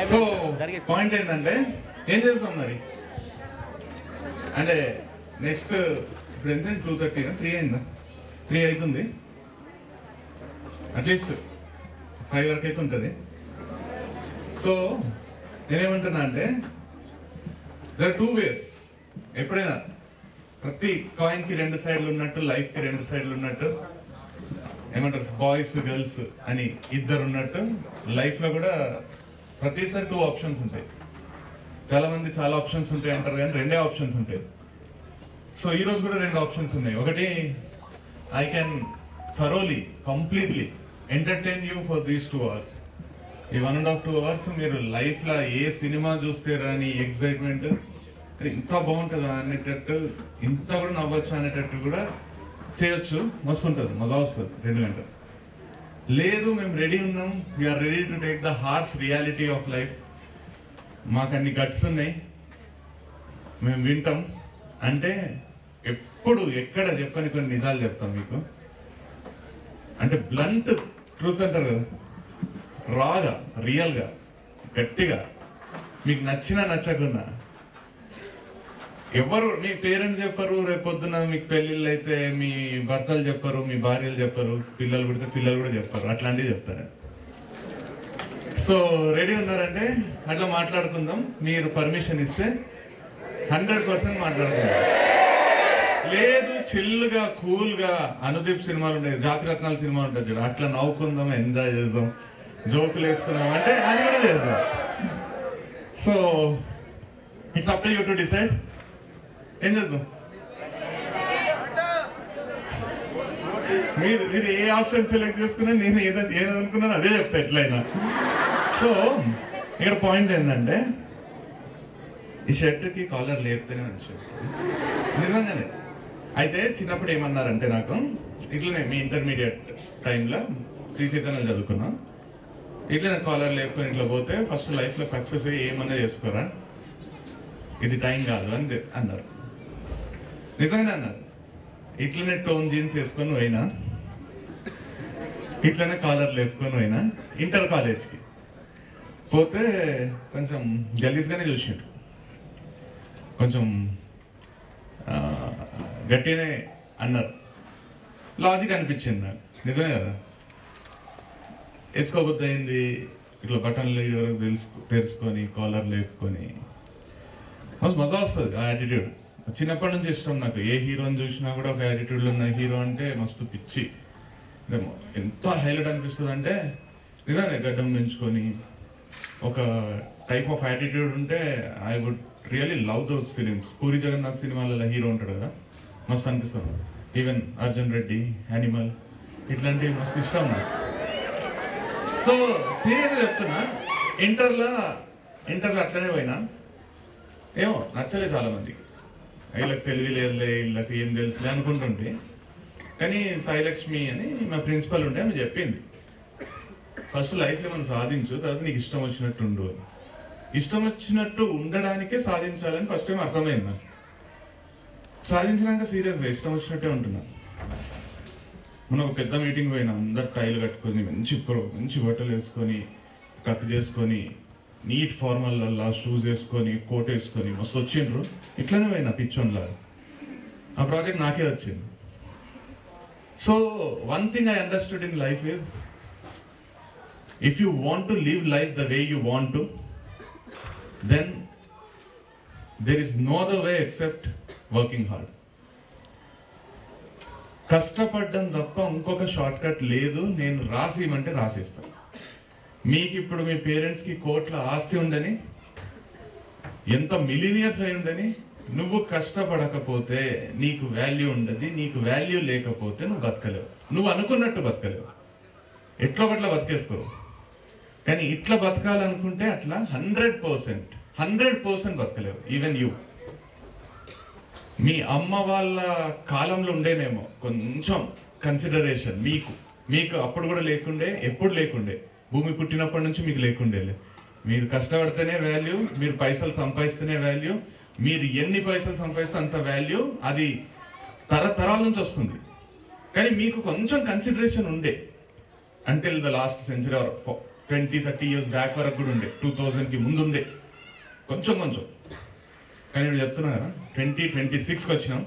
So point ఏంటంటే ఏం చేస్తాం మరి అంటే నెక్స్ట్ ఇప్పుడు ఎంత 2:30 3 అయిందా 3 అవుతుంది అట్లీస్ట్ 5 వరకు అయితే ఉంటుంది. సో నేనేమంటున్నా అంటే దర్ 2 ways. ఎప్పుడైనా ప్రతి కాయిన్కి 2 సైడ్లు ఉన్నట్టు, లైఫ్కి 2 సైడ్లు ఉన్నట్టు, ఏమంటారు బాయ్స్ గర్ల్స్ అని ఇద్దరు ఉన్నట్టు లైఫ్లో కూడా ప్రతిసారి 2 ఆప్షన్స్ ఉంటాయి. చాలా మంది చాలా ఆప్షన్స్ ఉంటాయి అంటారు కానీ 2 ఆప్షన్స్ ఉంటాయి. సో ఈరోజు కూడా 2 ఆప్షన్స్ ఉన్నాయి. ఒకటి, I can thoroughly completely entertain you for these 2 hours. ఈ 1.5 2 hours మీరు లైఫ్లో ఏ సినిమా చూస్తే రాని ఎక్సైట్మెంట్, ఇంత బాగుంటుందా అనేటట్టు, ఇంత కూడా నవ్వచ్చు అనేటట్టు కూడా చేయొచ్చు. మస్తు ఉంటుంది, మజా వస్తుంది 2 గంటలు. లేదు మేము రెడీ ఉన్నాం, we are ready to take the harsh reality of life, మాకు అన్ని గట్స్ ఉన్నాయి, మేము వింటాం అంటే ఎప్పుడు ఎక్కడ చెప్పని కొన్ని నిజాలు చెప్తాం మీకు. అంటే బ్లంట్ ట్రూత్ అంటారు కదా, రాగా రియల్గా గట్టిగా మీకు నచ్చినా నచ్చకున్నా. ఎవరు మీ పేరెంట్స్ చెప్పరు, రేపొద్దున మీకు పెళ్ళిళ్ళు అయితే మీ భర్తలు చెప్పరు, మీ భార్యలు చెప్పరు, పిల్లలు పుడితే పిల్లలు కూడా చెప్పరు, అట్లాంటివి చెప్తారు. సో రెడీ ఉన్నారంటే అట్లా మాట్లాడుకుందాం. మీరు పర్మిషన్ ఇస్తే 100% మాట్లాడుకుందాం. లేదు చిల్లుగా కూల్గా అనుదీప్ సినిమాలు ఉంటాయి, జాతిరత్నాల సినిమా ఉంటుంది చూడ, అట్లా నవ్వుకుందాం, ఎంజాయ్ చేద్దాం, జోకులు వేసుకుందాం అంటే అది కూడా చేద్దాం. So it's up to you to decide. ఏం చేద్దాం? మీరు ఏ ఆప్షన్ సెలెక్ట్ చేసుకున్నా నేను ఏదనుకున్నాను అదే చెప్తా ఎట్లయినా. సో ఇక్కడ పాయింట్ ఏంటంటే ఈ షర్ట్కి కాలర్ లేపితేనే మంచి నిజంగానే. అయితే చిన్నప్పుడు ఏమన్నారంటే నాకు ఇట్లనే మీ ఇంటర్మీడియట్ టైంలో శ్రీ చైతన్యం చదువుకున్నా, ఇట్లనే కాలర్ లేపుకొని ఇట్లా పోతే ఫస్ట్ లైఫ్లో సక్సెస్ ఏమన్నా చేసుకోరా, ఇది టైం కాదు అని అన్నారు. నిజంగానే అన్నారు. ఇట్లనే టోన్ జీన్స్ వేసుకొని పోయినా, ఇట్లనే కాలర్ లేపుకొని పోయినా. ఇంటర్ కాలేజ్కి పోతే కొంచెం గలీజ్గానే చూసిండు, కొంచెం గట్టిగానే అన్నారు. లాజిక్ అనిపించింది నాకు, నిజమే కదా. వేసుకోబుద్ది అయింది, ఇట్లా బటన్లు తెరుచుకొని కాలర్ లేపుకొని మజా వస్తుంది ఆ యాటిట్యూడ్. చిన్నప్పటి నుంచి ఇష్టం నాకు. ఏ హీరోని చూసినా కూడా ఒక యాటిట్యూడ్లో ఉన్న హీరో అంటే మస్తు పిచ్చి, ఎంత హైలైట్ అనిపిస్తుంది అంటే నిజంగా గడ్డం పెంచుకొని ఒక టైప్ ఆఫ్ యాటిట్యూడ్ ఉంటే I would really love those films. Puri Jagannadh సినిమాలలో హీరో ఉంటాడు కదా, మస్తు అనిపిస్తుంది. ఈవెన్ అర్జున్ రెడ్డి, యానిమల్, ఇట్లాంటివి మస్తు ఇష్టం నాకు. సో సీరియస్గా చెప్తున్నా, ఇంటర్లో అట్లనే పోయినా, ఏమో నచ్చలేదు చాలా మందికి. వీళ్ళకి తెలివి లేదులే, వీళ్ళకి ఏం తెలుసులే అనుకుంటుంటే. కానీ సాయిలక్ష్మి అని మా ప్రిన్సిపల్ ఉంటే ఆమె చెప్పింది, ఫస్ట్ లైఫ్లో మనం సాధించు, తర్వాత నీకు ఇష్టం వచ్చినట్టు ఉండు. ఇష్టం వచ్చినట్టు ఉండడానికే సాధించాలని ఫస్ట్ టైం అర్థమైంది నాకు. సాధించినాక సీరియస్గా ఇష్టం వచ్చినట్టే ఉంటున్నా. మనం ఒక పెద్ద మీటింగ్ పోయినా, అందరు టైలు కట్టుకొని మంచి బట్టలు వేసుకొని కట్ చేసుకొని నీట్ ఫార్మల్లా షూస్ వేసుకొని కోట్ వేసుకొని మస్తు వచ్చిండ్రు. ఇట్లనే పోయినా పిచ్చోన్లా. ఆ ప్రాజెక్ట్ నాకే వచ్చింది. So one thing I understood in life is, if you want to live life the way you want to, then there is no other way except working hard. కష్టపడ్డం తప్ప ఇంకొక షార్ట్ కట్ లేదు. నేను రాసిమంటే రాసిస్తాను. మీకు ఇప్పుడు మీ పేరెంట్స్కి కోట్ల ఆస్తి ఉందని, ఎంత మిలినియర్స్ అయి ఉండని, నువ్వు కష్టపడకపోతే నీకు వాల్యూ ఉండదు. నీకు వాల్యూ లేకపోతే నువ్వు బతకలేవు. నువ్వు అనుకున్నట్టు బతకలేవు, ఎట్లా ఒకట్లా బతికేస్తావు. కానీ ఇట్లా బతకాలనుకుంటే అట్లా 100% బతకలేవు. ఈవెన్ యూ, మీ అమ్మ వాళ్ళ కాలంలో ఉండేనేమో కొంచెం కన్సిడరేషన్ మీకు అప్పుడు కూడా లేకుండే, ఎప్పుడు లేకుండే, భూమి పుట్టినప్పటి నుంచి మీకు లేకుండేలే. మీరు కష్టపడితేనే వాల్యూ, మీరు పైసలు సంపాదిస్తేనే వాల్యూ, మీరు ఎన్ని పైసలు సంపాదిస్తే అంత వాల్యూ. అది తరతరాల నుంచి వస్తుంది. కానీ మీకు కొంచెం కన్సిడరేషన్ ఉండే until the last century are 20-30 years back వరకు కూడా ఉండే, 2000కి ముందు ఉండే కొంచెం కొంచెం. కానీ ఇప్పుడు చెప్తున్నా కదా 2026కి వచ్చినాం.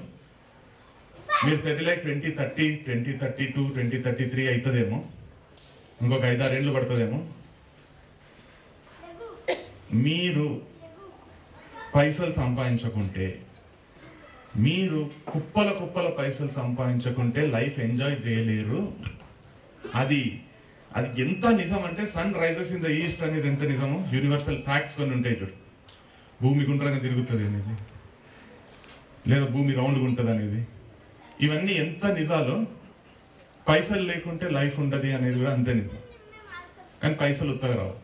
మీరు సెటిల్ అయ్యి 2030, 2032, 2033 అవుతుందేమో, ఇంకొక 5-6 ఏళ్ళు పడుతుందేమో. మీరు పైసలు సంపాదించకుంటే, మీరు కుప్పల పైసలు సంపాదించకుంటే లైఫ్ ఎంజాయ్ చేయలేరు. అది ఎంత నిజం అంటే sun rises in the east అనేది ఎంత నిజమో యూనివర్సల్ ఫ్యాక్ట్స్ కొన్ని ఉంటాయి చూడు. భూమి గుండ్రంగా తిరుగుతుంది అనేది, లేదా భూమి రౌండ్గా ఉంటుంది అనేది, ఇవన్నీ ఎంత నిజాలో పైసలు లేకుంటే లైఫ్ ఉండదు అనేది కూడా అంతే నిజం. కానీ పైసలు ఉత్తగా రావు,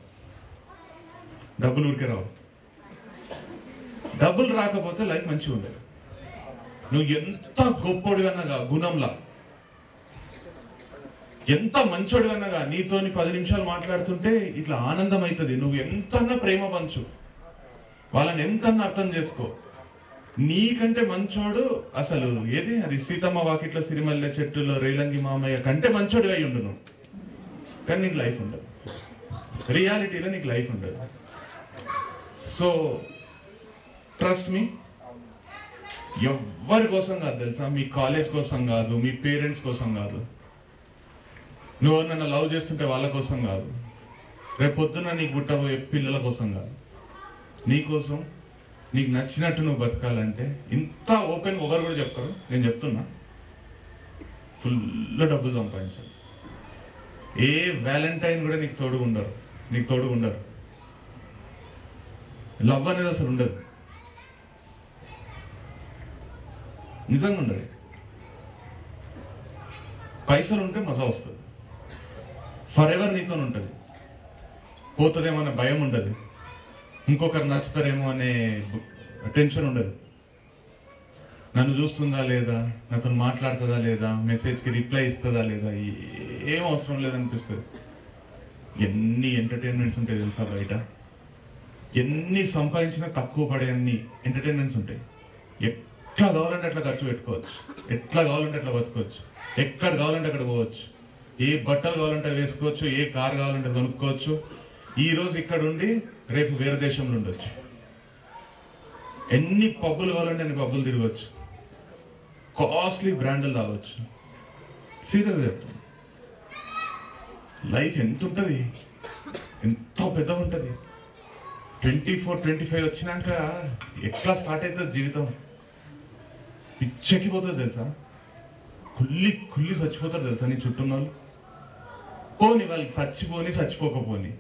డబ్బులు ఊరికే రావు. డబ్బులు రాకపోతే లైఫ్ మంచిగా ఉండదు. నువ్వు ఎంత గొప్పోడు అన్నగా గుణంలా, ఎంత మంచోడు అన్నగా నీతోని 10 నిమిషాలు మాట్లాడుతుంటే ఇట్లా ఆనందం అవుతుంది. నువ్వు ఎంతన్నా ప్రేమ పంచు, వాళ్ళని ఎంతన్నా అర్థం చేసుకో. నీకంటే మంచోడు అసలు ఏది అది సీతమ్మ వాకిట్లో సిరిమల్లె చెట్టులో రేలంగి మామయ్య కంటే మంచోడుగా అయి ఉండు నువ్వు. కానీ నీకు లైఫ్ ఉండదు, రియాలిటీలో నీకు లైఫ్ ఉండదు. సో ట్రస్ట్ మీ, ఎవ్వరి కోసం కాదు తెలుసా, మీ కాలేజ్ కోసం కాదు, మీ పేరెంట్స్ కోసం కాదు, నువ్వు నన్ను లవ్ చేస్తుంటే వాళ్ళ కోసం కాదు, రేపు పొద్దున్న నీకు పుట్టబోయే పిల్లల కోసం కాదు, నీ కోసం. నీకు నచ్చినట్టు నువ్వు బతకాలంటే ఇంత ఓపెన్ ఎవరు కూడా చెప్తారు. నేను చెప్తున్నా, ఫుల్ డబ్బులు సంపాదించాలి. ఏ వ్యాలంటైన్ కూడా నీకు తోడు ఉండరు. లవ్ అనేది అసలు ఉండదు, నిజంగా ఉండదు. పైసలు ఉంటే మజా వస్తుంది, ఫర్ ఎవర్ నీతో ఉంటుంది, పోతుందేమో అనే భయం ఉండదు, ఇంకొకరు నచ్చుతారేమో అనే టెన్షన్ ఉండదు, నన్ను చూస్తుందా లేదా, నాతో మాట్లాడుతుందా లేదా, మెసేజ్కి రిప్లై ఇస్తుందా లేదా, ఏం అవసరం లేదనిపిస్తుంది. ఎన్ని ఎంటర్టైన్మెంట్స్ ఉంటాయి తెలుసా బయట, ఎన్ని సంపాదించినా తక్కువ పడే అన్ని ఎంటర్టైన్మెంట్స్ ఉంటాయి. ఎట్లా కావాలంటే అట్లా ఖర్చు పెట్టుకోవచ్చు, ఎట్లా కావాలంటే అట్లా బతుకోవచ్చు, ఎక్కడ కావాలంటే అక్కడ పోవచ్చు, ఏ బట్టలు కావాలంటే వేసుకోవచ్చు, ఏ కార్ కావాలంటే కొనుక్కోవచ్చు. ఈరోజు ఇక్కడ ఉండి రేపు వేరే దేశంలో ఉండొచ్చు, ఎన్ని పబ్బులు కావాలంటే అన్ని పబ్బులు తిరగవచ్చు, కాస్ట్లీ బ్రాండ్లు తాగొచ్చు. సీరియస్గా చెప్తాను, లైఫ్ ఎంత ఉంటుంది, ఎంతో పెద్దగా ఉంటుంది. 24-25 వచ్చినాక ఎట్లా స్టార్ట్ అవుతుంది జీవితం, పిచ్చెక్కిపోతుంది తెలుసా, కుళ్ళి చచ్చిపోతారు తెలుసా నీ చుట్టూ వాళ్ళు. పోని వాళ్ళు చచ్చిపోకపోని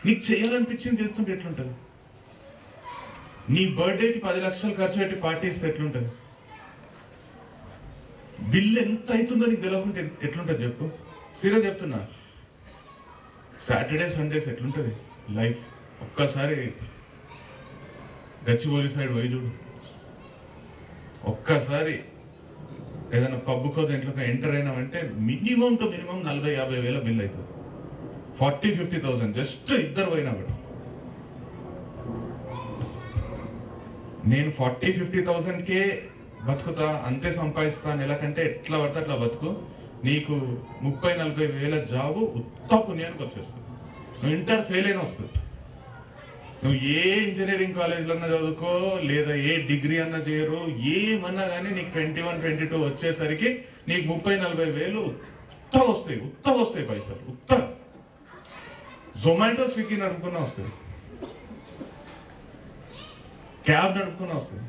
నీకు చేయాలనిపించింది చేస్తుంటే ఎట్లుంటుంది. నీ బర్త్డేకి 10 లక్షలు ఖర్చు పెట్టి పార్టీ ఇస్తే ఎట్లుంటుంది, బిల్లు ఎంత అవుతుందో నీకు తెలియకుంటే ఎట్లుంటుంది చెప్పు. సీరియస్ చెప్తున్నా, సాటర్డే సండేస్ ఎట్లుంటుంది లైఫ్. ఒక్కసారి గచ్చిబౌలి సైడ్ పోయి చూడు, ఒక్కసారి ఏదైనా పబ్బుకో దేంట్లో ఎంటర్ అయినామంటే మినిమం 40-50 వేల బిల్ అవుతుంది, 40-50,000 జస్ట్ ఇద్దరు పోయినా కూడా. నేను 40-50,000కే బతుకుతా, అంతే సంపాదిస్తా నెలకంటే ఎట్లా పడితే అట్లా బతుకు. నీకు 30-40 వేల జాబు ఉత్త పుణ్యానికి వచ్చేస్తుంది. నువ్వు ఇంటర్ ఫెయిల్ అయినా వస్తుంది, నువ్వు ఏ ఇంజనీరింగ్ కాలేజ్లో అన్నా చదువుకో, లేదా ఏ డిగ్రీ అన్నా చేయరు, ఏమన్నా కానీ నీకు 21-22 వచ్చేసరికి నీకు 30-40 వేలు ఉత్త వస్తాయి పైసలు. జొమాటో స్విగ్గీ నడుపుకున్నా వస్తుంది, క్యాబ్ నడుపుకున్నా వస్తుంది,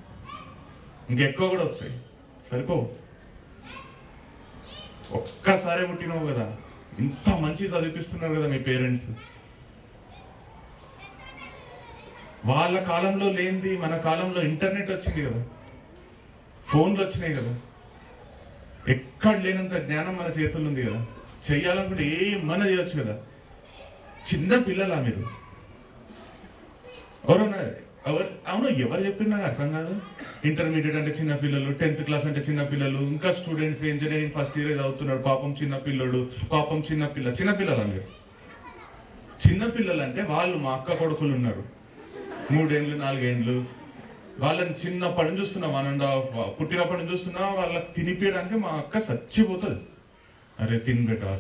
ఇంకెక్కువ కూడా వస్తాయి, సరిపోవు. ఒక్కసారే పుట్టినావు కదా, ఇంత మంచి చదివిపిస్తున్నారు కదా మీ పేరెంట్స్. వాళ్ళ కాలంలో లేనిది మన కాలంలో ఇంటర్నెట్ వచ్చింది కదా, ఫోన్లు వచ్చినాయి కదా, ఎక్కడ లేనంత జ్ఞానం మన చేతుల్లో ఉంది కదా, చెయ్యాలనుకుంటే ఏమన్నా చేయొచ్చు కదా. చిన్న పిల్లలా మీరు? ఎవరు చెప్పిన నాకు అర్థం కాదు. ఇంటర్మీడియట్ అంటే చిన్న పిల్లలు, 10th క్లాస్ అంటే చిన్న పిల్లలు, ఇంకా స్టూడెంట్స్ ఇంజనీరింగ్ ఫస్ట్ ఇయర్ చదువుతున్నాడు, పాపం చిన్నపిల్లలా మీరు? చిన్నపిల్లలు అంటే వాళ్ళు మా అక్క కొడుకులు ఉన్నారు, 3 ఏళ్ళు 4 ఏళ్ళు, వాళ్ళని చిన్నప్పటి నుంచి చూస్తున్నా, 1.5 పుట్టినప్పటి నుంచి చూస్తున్నా. వాళ్ళకి తినిపించడానికి మా అక్క చచ్చిపోతుంది. అరే తినబెట్టా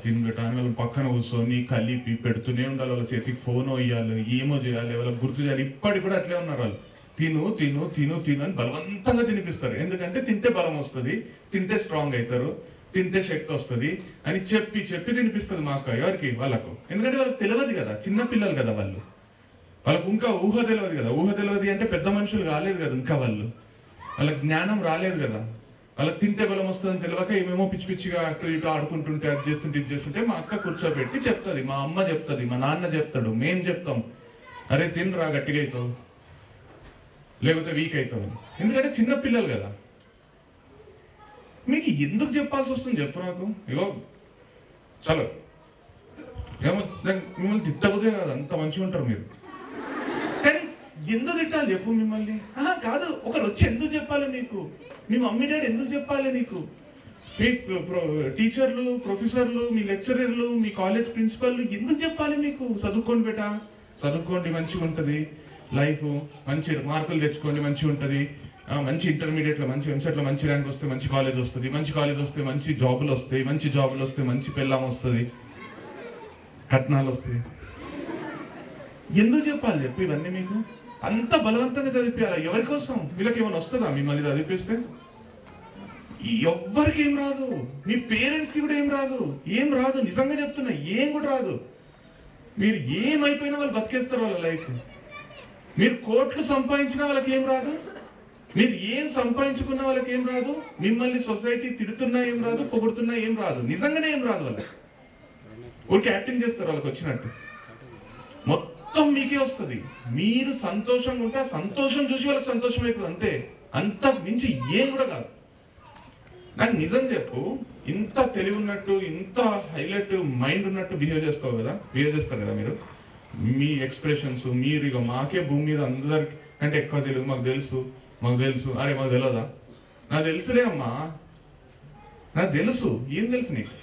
అని వాళ్ళ పక్కన కూర్చొని కలిపి పెడుతూనే ఉండాలి. వాళ్ళ చేతికి ఫోన్ ఇవ్వాలి, ఏమో చేయాలి, వాళ్ళకి గుర్తు చేయాలి. ఇప్పటికి కూడా అట్లే ఉన్నారు వాళ్ళు. తిను తిను తిను తిను అని బలవంతంగా తినిపిస్తారు. ఎందుకంటే తింటే బలం వస్తుంది, తింటే స్ట్రాంగ్ అవుతారు, తింటే శక్తి వస్తుంది అని చెప్పి చెప్పి తినిపిస్తుంది మా అక్క. ఎవరికి? వాళ్ళకు. ఎందుకంటే వాళ్ళకి తెలియదు కదా, చిన్న పిల్లలు కదా వాళ్ళు. వాళ్ళకు ఇంకా ఊహ తెలియదు కదా. ఊహ తెలియదు అంటే పెద్ద మనుషులు కాలేదు కదా ఇంకా వాళ్ళు. వాళ్ళకి జ్ఞానం రాలేదు కదా. వాళ్ళకి తింటే బలం వస్తుందని తెలియక ఏమేమో పిచ్చి పిచ్చిగా అటు ఇటు ఆడుకుంటుంటే అది చేస్తుంటే ఇది చేస్తుంటే మా అక్క కూర్చోబెట్టి చెప్తుంది, మా అమ్మ చెప్తుంది, మా నాన్న చెప్తాడు, మేము చెప్తాం, అరే తినరా గట్టిగా అవుతావు లేకపోతే వీక్ అవుతావు. ఎందుకంటే చిన్న పిల్లలు కదా. మీకు ఎందుకు చెప్పాల్సి వస్తుంది చెప్పు నాకు. ఇగో చలో ఏమో మిమ్మల్ని తిట్టబోదే కాదు, అంత మంచిగా ఉంటారు మీరు. కానీ ఎందుకు తిట్టాలి చెప్పు మిమ్మల్ని? కాదు, ఒకరు వచ్చి ఎందుకు చెప్పాలి నీకు? మీ మమ్మీ డాడీ ఎందుకు చెప్పాలి నీకు? మీ టీచర్లు, ప్రొఫెసర్లు, మీ లెక్చరర్లు, మీ కాలేజ్ ప్రిన్సిపల్లు ఎందుకు చెప్పాలి మీకు? చదువుకోండి బేటా, చదువుకోండి మంచిగా ఉంటుంది లైఫ్, మంచి మార్కులు తెచ్చుకోండి మంచిగా ఉంటుంది, మంచి ఇంటర్మీడియట్లో మంచి ఎంసెట్లో మంచి ర్యాంక్ వస్తే మంచి కాలేజ్ వస్తుంది, మంచి కాలేజ్ వస్తే మంచి జాబులు వస్తాయి, మంచి జాబులు వస్తే మంచి పెళ్ళాం వస్తుంది, కట్నాలు వస్తాయి. ఎందుకు చెప్పాలి చెప్పు ఇవన్నీ మీకు? అంత బలవంతంగా చదివించాలి. ఎవరి కోసం? వీళ్ళకి ఏమైనా వస్తుందా మిమ్మల్ని చదివిపిస్తే? ఎవ్వరికి ఏం రాదు. మీ పేరెంట్స్కి కూడా ఏం రాదు. ఏం రాదు, నిజంగా చెప్తున్నా, ఏం కూడా రాదు. మీరు ఏమైపోయినా వాళ్ళు బతికేస్తారు వాళ్ళ లైఫ్. మీరు కోట్లు సంపాదించినా వాళ్ళకి ఏం రాదు. మీరు ఏం సంపాదించుకున్న వాళ్ళకి ఏం రాదు. మిమ్మల్ని సొసైటీ తిడుతున్నా ఏం రాదు, పొగుడుతున్నా ఏం రాదు. నిజంగానే ఏం రాదు వాళ్ళకి. ఊరికి యాక్టింగ్ చేస్తారు వాళ్ళకి వచ్చినట్టు. మొత్తం మీకే వస్తుంది. మీరు సంతోషంగా ఉంటే ఆ సంతోషం చూసి వాళ్ళకి సంతోషం అవుతుంది అంతే. అంత మించి ఏం కూడా కాదు. నాకు నిజం చెప్పు, ఇంత తెలివి ఉన్నట్టు, ఇంత హైలైట్ మైండ్ ఉన్నట్టు బిహేవ్ చేస్తారు కదా మీరు. మీ ఎక్స్ప్రెషన్స్, మీరు ఇక మాకే భూమి మీద అందరికి అంటే ఎక్కువ తెలియదు, మాకు తెలుసు. అరే మాకు తెలియదా? నాకు తెలుసులే అమ్మా, నాకు తెలుసు. ఏం తెలుసు నీకు?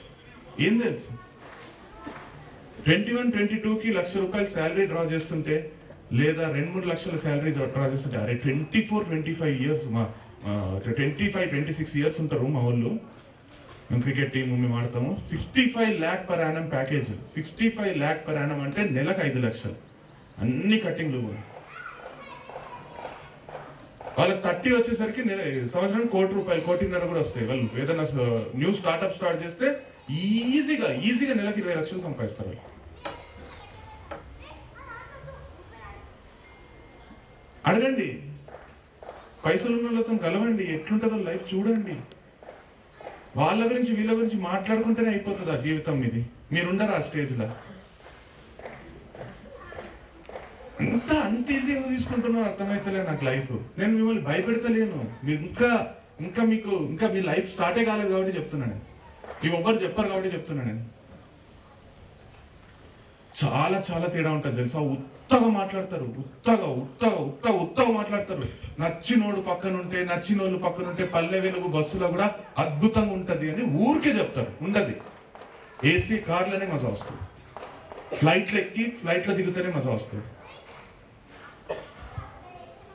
ఏం తెలుసు? 21, 22కి ₹1,00,000 శాలరీ డ్రా చేస్తుంటే, లేదా 2-3 లక్షల శాలరీ డ్రా చేస్తుంటే, అరే 24, 25 ఇయర్స్, మా 25, 26 ఇయర్స్ ఉంటారు మా వాళ్ళు. మేము క్రికెట్ టీం మేము ఆడతాము. 65 lakh per annum package. 65 lakh per annum అంటే నెలకు 5 లక్షలు, అన్ని కట్టింగ్లు. వాళ్ళకి 30 వచ్చేసరికి సంవత్సరానికి ₹1,00,00,000, 1,50,00,000 కూడా వస్తాయి. వాళ్ళు ఏదైనా న్యూ స్టార్ట్అప్ స్టార్ట్ చేస్తే ఈజీగా నెలకి 20 లక్షలు సంపాదిస్తారు. అడగండి, పైసలు ఉన్న వాళ్ళతో కలవండి, ఎట్లుంటుందో లైఫ్ చూడండి. వాళ్ళ గురించి వీళ్ళ గురించి మాట్లాడుకుంటేనే అయిపోతుంది ఆ జీవితం మీది. మీరుండరు ఆ స్టేజ్లో. అంత ఈజీగా తీసుకుంటున్నారు అర్థమైతలే నాకు లైఫ్. నేను మిమ్మల్ని భయపెడతలేను. మీరు ఇంకా మీ లైఫ్ స్టార్టే కాలేదు కాబట్టి చెప్తున్నాను. ఇవి ఎవ్వరు చెప్పరు కాబట్టి చెప్తున్నాను నేను. చాలా చాలా తేడా ఉంటుంది తెలుసా. ఉత్తగా మాట్లాడతారు, ఉత్తగా మాట్లాడతారు. నచ్చినోళ్ళు పక్కనుంటే పల్లె వెలుగు బస్సులో కూడా అద్భుతంగా ఉంటది అని ఊరికే చెప్తారు. ఉండదు. ఏసీ కార్లోనే మజా వస్తుంది, ఫ్లైట్లో దిగుతూనే మజా వస్తుంది.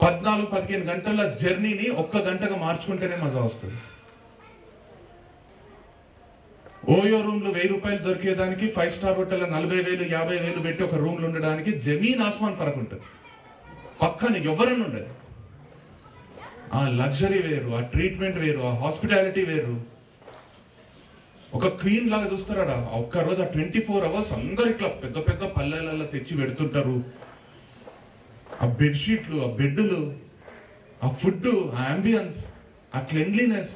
14-15 గంటల జర్నీని 1 గంటగా మార్చుకుంటేనే మజా వస్తుంది. ఓయో రూమ్లు ₹1,000 దొరికేదానికి 5 స్టార్ హోటల్ 40,000, 50,000 పెట్టి ఒక రూమ్లు ఉండడానికి జమీన్ ఆస్మాన్ ఫరక్ ఉంటుంది. పక్కన ఎవరన్నా ఉండదు. ఆ లగ్జరీ వేరు, ఆ ట్రీట్మెంట్ వేరు, ఆ హాస్పిటాలిటీ వేరు. ఒక క్వీన్ లాగా చూస్తారా ఒక్కరోజు. ఆ 24 hours అందరు ఇట్లా పెద్ద పెద్ద పల్లెలలో తెచ్చి పెడుతుంటారు. ఆ బెడ్షీట్లు, ఆ బెడ్లు, ఆ ఫుడ్, ఆ అంబియన్స్, ఆ క్లెన్లీనెస్.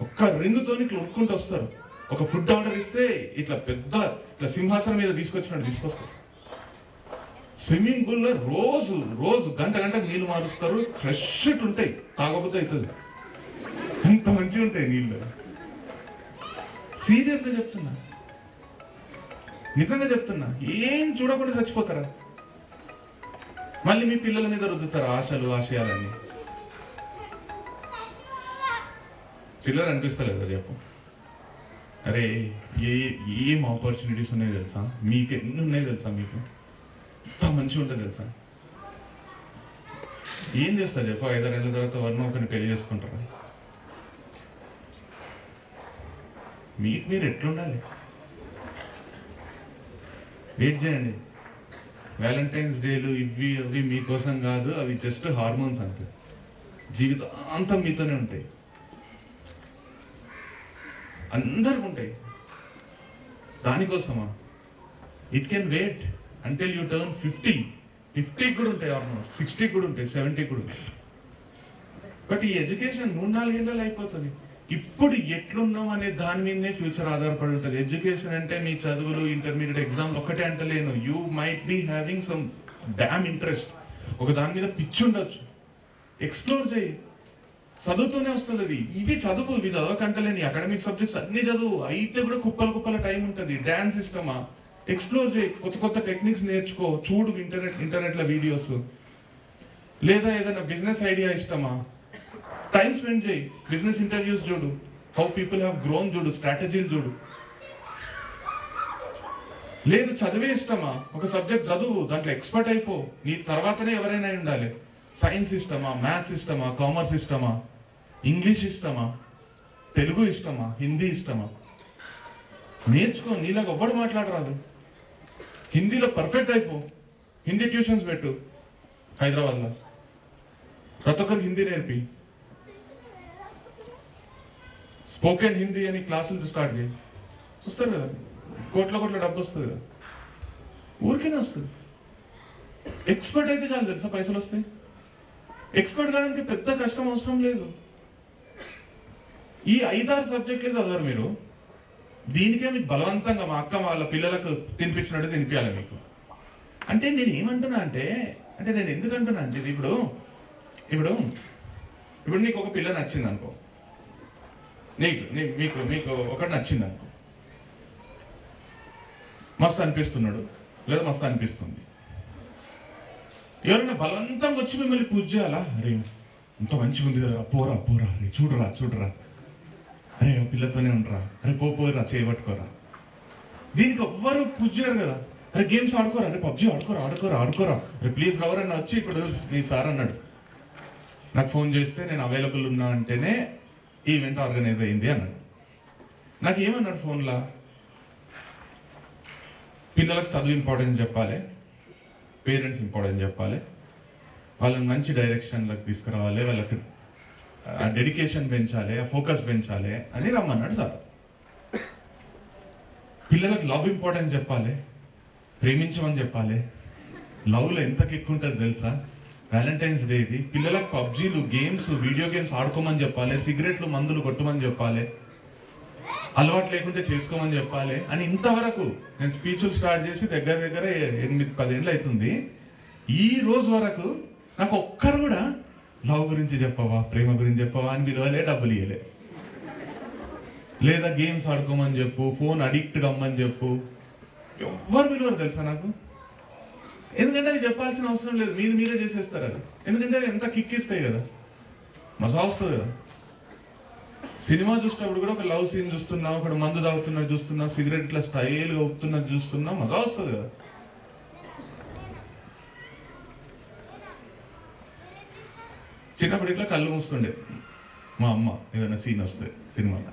ఒక్క రింగుతో ఇట్లా ఉక్కుంటూ వస్తారు. ఒక ఫుడ్ ఆర్డర్ ఇస్తే ఇట్లా సింహాసనం మీద తీసుకొస్తారు. స్విమ్మింగ్ పూల్లో రోజు గంటకు నీళ్లు మారుస్తారు. ఫ్రెష్ ఉంటాయి, తాగబోతే అవుతుంది. అంత మంచిగా ఉంటాయి నీళ్ళు. సీరియస్గా చెప్తున్నా, నిజంగా చెప్తున్నా. ఏం చూడకుండా చచ్చిపోతారా? మళ్ళీ మీ పిల్లల మీద రుద్దుతారు ఆశయాలని. చిల్లర అనిపిస్తలేదు చెప్పు. అరే ఏం ఆపర్చునిటీస్ ఉన్నాయి తెలుసా మీకు? ఎన్ని ఉన్నాయి తెలుసా మీకు? ఎంత మంచిగా ఉంటుంది తెలుసా? ఏం చేస్తారు చెప్పు? 5-6 ఏళ్ళ తర్వాత ఒకరిని పెళ్లి చేసుకుంటారా? మీకు మీరు ఎట్లుండాలి? వెయిట్ చేయండి. వ్యాలంటైన్స్ డేలు ఇవి అవి మీకోసం కాదు, అవి జస్ట్ హార్మోన్స్ అంటే. జీవితాంతం మీతోనే ఉంటాయి, అందరికి ఉంటాయి. దానికోసమా? It can wait until you turn 50 కూడా ఉంటాయి, ఆల్మోస్ట్ 60 కూడా ఉంటాయి, 70 కూడా ఉంటాయి. బట్ ఈ ఎడ్యుకేషన్ 3-4 ఏళ్ళలో అయిపోతుంది. ఇప్పుడు ఎట్లున్నాం అనే దాని మీదనే ఫ్యూచర్ ఆధారపడి ఉంటుంది. ఎడ్యుకేషన్ అంటే మీ చదువులు, ఇంటర్మీడియట్ ఎగ్జామ్ ఒక్కటే అంటలేను. You might be having some damn interest, ఒక దాని మీద పిచ్చి ఉండొచ్చు, ఎక్స్ప్లోర్ చేయి. చదువుతూనే వస్తుంది అది. ఇవి చదవకంటలేని అకాడమిక్ సబ్జెక్ట్స్ అన్ని చదువు, అయితే కూడా కుప్పల టైం ఉంటుంది. డ్యాన్స్ ఇష్టమా? ఎక్స్ప్లోర్ చేయి, కొత్త టెక్నిక్స్ నేర్చుకో, చూడు ఇంటర్నెట్లో వీడియోస్. లేదా ఏదైనా బిజినెస్ ఐడియా ఇష్టమా? టైం స్పెండ్ చేయి, బిజినెస్ ఇంటర్వ్యూస్ చూడు, హౌ పీపుల్ హ్యావ్ గ్రోన్ చూడు, స్ట్రాటజీలు చూడు. లేదు చదివే ఇష్టమా? ఒక సబ్జెక్ట్ చదువు, దాంట్లో ఎక్స్పర్ట్ అయిపో, నీ తర్వాతనే ఎవరైనా ఉండాలి. సైన్స్ ఇష్టమా? మ్యాథ్స్ ఇష్టమా? కామర్స్ ఇష్టమా? ఇంగ్లీష్ ఇష్టమా? తెలుగు ఇష్టమా? హిందీ ఇష్టమా? నేర్చుకో. నీలాగా ఎవ్వడు మాట్లాడరాదు, హిందీలో పర్ఫెక్ట్ అయిపో. హిందీ ట్యూషన్స్ పెట్టు హైదరాబాద్లో, ప్రతి ఒక్కరికి హిందీ నేర్పి. స్పోకెన్ హిందీ అని క్లాసులు స్టార్ట్ చేయి. చూస్తారు కదా, కోట్ల డబ్బు వస్తుంది కదా, ఊరికేనే వస్తుంది. ఎక్స్పర్ట్ అయితే చాలు, తెలుసా పైసలు వస్తాయి. ఎక్స్పర్ట్ కావడానికి పెద్ద కష్టం అవసరం లేదు. ఈ 5-6 సబ్జెక్టులే చదవరు మీరు, దీనికే మీకు బలవంతంగా మా అక్క వాళ్ళ పిల్లలకు తినిపించినట్టు తినిపించాలి మీకు. అంటే నేను ఏమంటున్నా అంటే నేను ఎందుకు అంటున్నా అంటే, ఇప్పుడు నీకు ఒక పిల్ల నచ్చింది అనుకో, మీకు ఒకటి నచ్చింది అనుకో, మస్తు అనిపిస్తున్నాడు లేదా మస్తు అనిపిస్తుంది. ఎవరైనా బలవంతంగా వచ్చి మిమ్మల్ని పూజ చేయాలా? అరే ఇంత మంచిగా ఉంది కదా, పోరా అరే చూడరా, అరే పిల్లతోనే ఉండరా, అరే పోరా చేయబట్టుకోరా. దీనికి ఎవ్వరు పూజ చేయరు కదా. అరే గేమ్స్ ఆడుకోరా, అరే పబ్జీ ఆడుకోరా, అరే ప్లీజ్ ఎవరన్నా వచ్చి, ఇప్పుడు మీ సార్ అన్నాడు నాకు ఫోన్ చేస్తే నేను అవైలబుల్ ఉన్నా అంటేనే ఈవెంట్ ఆర్గనైజ్ అయింది అన్నాడు. నాకు ఏమన్నాడు ఫోన్లో, పిల్లలకు చదువు ఇంపార్టెన్స్ చెప్పాలి, పేరెంట్స్ ఇంపార్టెన్స్ చెప్పాలి, వాళ్ళని మంచి డైరెక్షన్లోకి తీసుకురావాలి, వాళ్ళకి ఆ డెడికేషన్ పెంచాలి, ఆ ఫోకస్ పెంచాలి అని రమ్మన్నాడు సార్. పిల్లలకు లవ్ ఇంపార్టెన్స్ చెప్పాలి, ప్రేమించమని చెప్పాలి. లవ్లో ఎంత కిక్ ఉంటుంది తెలుసా? వ్యాలంటైన్స్ డే ఇది. పిల్లలకు పబ్జీలు, గేమ్స్, వీడియో గేమ్స్ ఆడుకోమని చెప్పాలి, సిగరెట్లు, మందులు కొట్టమని చెప్పాలి, అలవాటు లేకుంటే చేసుకోమని చెప్పాలి అని. ఇంతవరకు నేను స్పీచ్లు స్టార్ట్ చేసి దగ్గర 8-10 ఏళ్ళు అవుతుంది. ఈ రోజు వరకు నాకు ఒక్కరు కూడా లవ్ గురించి చెప్పవా, ప్రేమ గురించి చెప్పవా అని పిలవలే, డబ్బులు ఇవ్వలే. లేదా గేమ్స్ ఆడుకోమని చెప్పు, ఫోన్ అడిక్ట్ కమ్మని చెప్పు, ఎవ్వరు పిలవరు తెలుసా నాకు. ఎందుకంటే అది చెప్పాల్సిన అవసరం లేదు, మీరే చేసేస్తారు అది. ఎందుకంటే అది ఎంత కిక్ ఇస్తాయి కదా, మజా వస్తుంది కదా. సినిమా చూసినప్పుడు కూడా ఒక లవ్ సీన్ చూస్తున్నా, ఒకడు మందు తాగుతున్నది చూస్తున్నా, సిగరెట్ ఇట్లా స్టైల్గా ఊపుతున్నది చూస్తున్నా, మజా వస్తుంది కదా. చిన్నప్పుడు ఇట్లా కళ్ళు మూస్తుండే మా అమ్మ ఏదైనా సీన్ వస్తే సినిమాలో.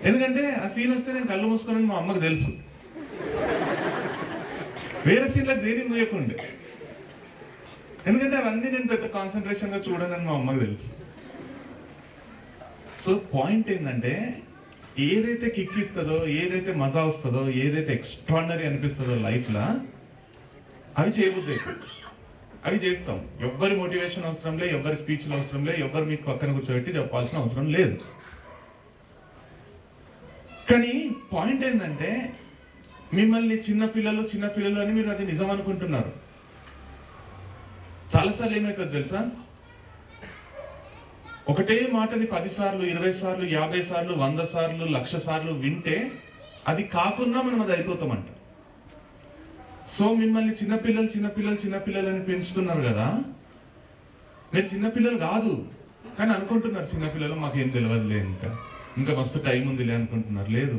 ఎందుకంటే ఆ సీన్ వస్తే నేను కళ్ళు మూసుకోనని మా అమ్మకు తెలుసు. వేరే సీన్లకు దేని మూయకుండే, ఎందుకంటే అవన్నీ నేను పెద్ద కాన్సన్ట్రేషన్గా చూడనని మా అమ్మకు తెలుసు. సో పాయింట్ ఏంటంటే, ఏదైతే కిక్ ఇస్తుందో, ఏదైతే మజా వస్తుందో, ఏదైతే ఎక్స్ట్రాడినరీ అనిపిస్తుందో లైఫ్లో, అవి చేయబుద్ది, అవి చేస్తాం. ఎవ్వరి మోటివేషన్ అవసరం లేదు, ఎవ్వరి స్పీచ్లు అవసరం లేదు, ఎవ్వరు మీకు పక్కన కూర్చోబెట్టి చెప్పాల్సిన అవసరం లేదు. కానీ పాయింట్ ఏంటంటే, మిమ్మల్ని చిన్నపిల్లలు అని మీరు అది నిజం అనుకుంటున్నారు. చాలాసార్లు ఏమవుతుంది తెలుసా, ఒకటే మాటని 10 సార్లు, 20 సార్లు, 50 సార్లు, 100 సార్లు, 1,00,000 సార్లు వింటే అది కాకుండా మనం అది అయిపోతామంట. సో మిమ్మల్ని చిన్నపిల్లలు అని పెంచుతున్నారు కదా, మీరు చిన్నపిల్లలు కాదు కానీ అనుకుంటున్నారు చిన్నపిల్లలు, మాకేం తెలియదులే, ఇంకా మస్తు టైం ఉందిలే అనుకుంటున్నారు. లేదు,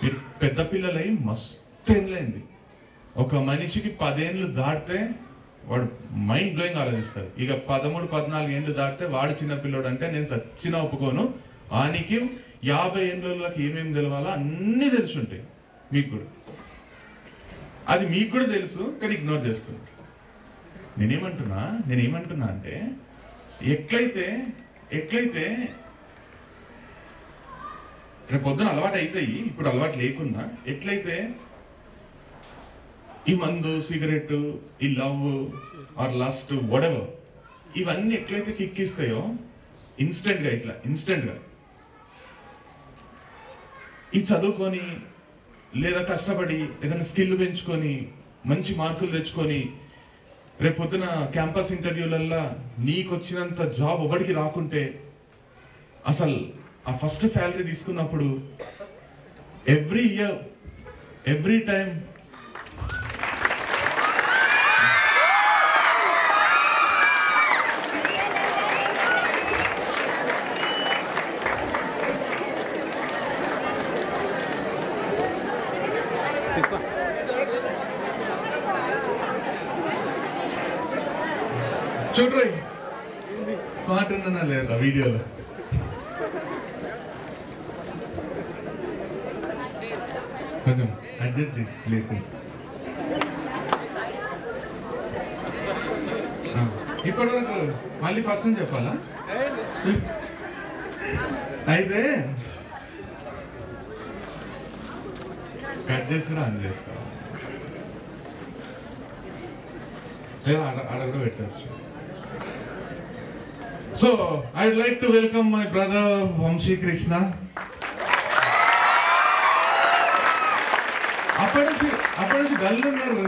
మీరు పెద్ద పిల్లలై మస్తు ఏళ్ళైంది. ఒక మనిషికి 10 ఏళ్ళు దాటితే వాడు మైండ్ బ్లోయింగ్ ఆలోచిస్తారు. ఇక 13, 14 ఏళ్ళు దాటితే వాడు చిన్నపిల్లోడు అంటే నేను సచ్చినా ఒప్పుకోను. వానికి 50 ఏళ్ళకి ఏమేమి తెలవాలో అన్నీ తెలిసి ఉంటాయి మీకు కూడా. అది మీకు కూడా తెలుసు, కానీ ఇగ్నోర్ చేస్తుంది. నేనేమంటున్నా అంటే ఎట్లయితే రేపు పొద్దున అలవాటు అవుతాయి, ఇప్పుడు అలవాటు లేకున్నా, ఎట్లయితే ఈ మందు, సిగరెట్, ఈ లవ్ ఆర్ లస్ట్ వడెవర్ ఇవన్నీ ఎట్లయితే కిక్కిస్తాయో ఇన్స్టెంట్గా ఈ చదువుకొని లేదా కష్టపడి ఏదైనా స్కిల్ పెంచుకొని మంచి మార్కులు తెచ్చుకొని రేపు పొద్దున క్యాంపస్ ఇంటర్వ్యూలల్లో నీకు వచ్చినంత జాబ్ ఒకటికి రాకుంటే అసలు ఆ ఫస్ట్ శాలరీ తీసుకున్నప్పుడు ఎవ్రీ ఇయర్ ఎవ్రీ టైం చూడరు స్మార్ట్ ఉన్నా లేదా వీడియోలో కొంచెం అడ్జస్ట్ లేకుండా ఇప్పటి వరకు మళ్ళీ ఫస్ట్ నుంచి చెప్పాలా? అయితే కట్ చేసి కూడా ఆన్ చేసుకోవాలి, లేదా అడగ పెట్టచ్చు. So, I would like to welcome my brother Vamshi Krishna. అప్పటి నుంచి గల్లు ఉన్నారు.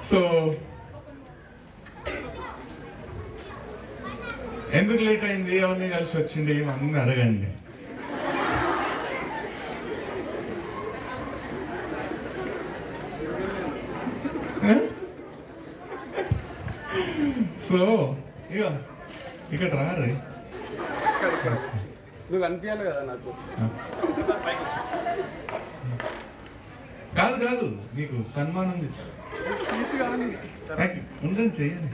సో ఎందుకు లేట్ అయింది, ఎవరిని కలిసి వచ్చింది అన్నీ అడగండి. సో ఇక ఇక్కడ రారు, నువ్వు కనిపించాలి కదా నాకు. కాదు నీకు సన్మానం చేస్తా, ఉందని చెయ్యండి.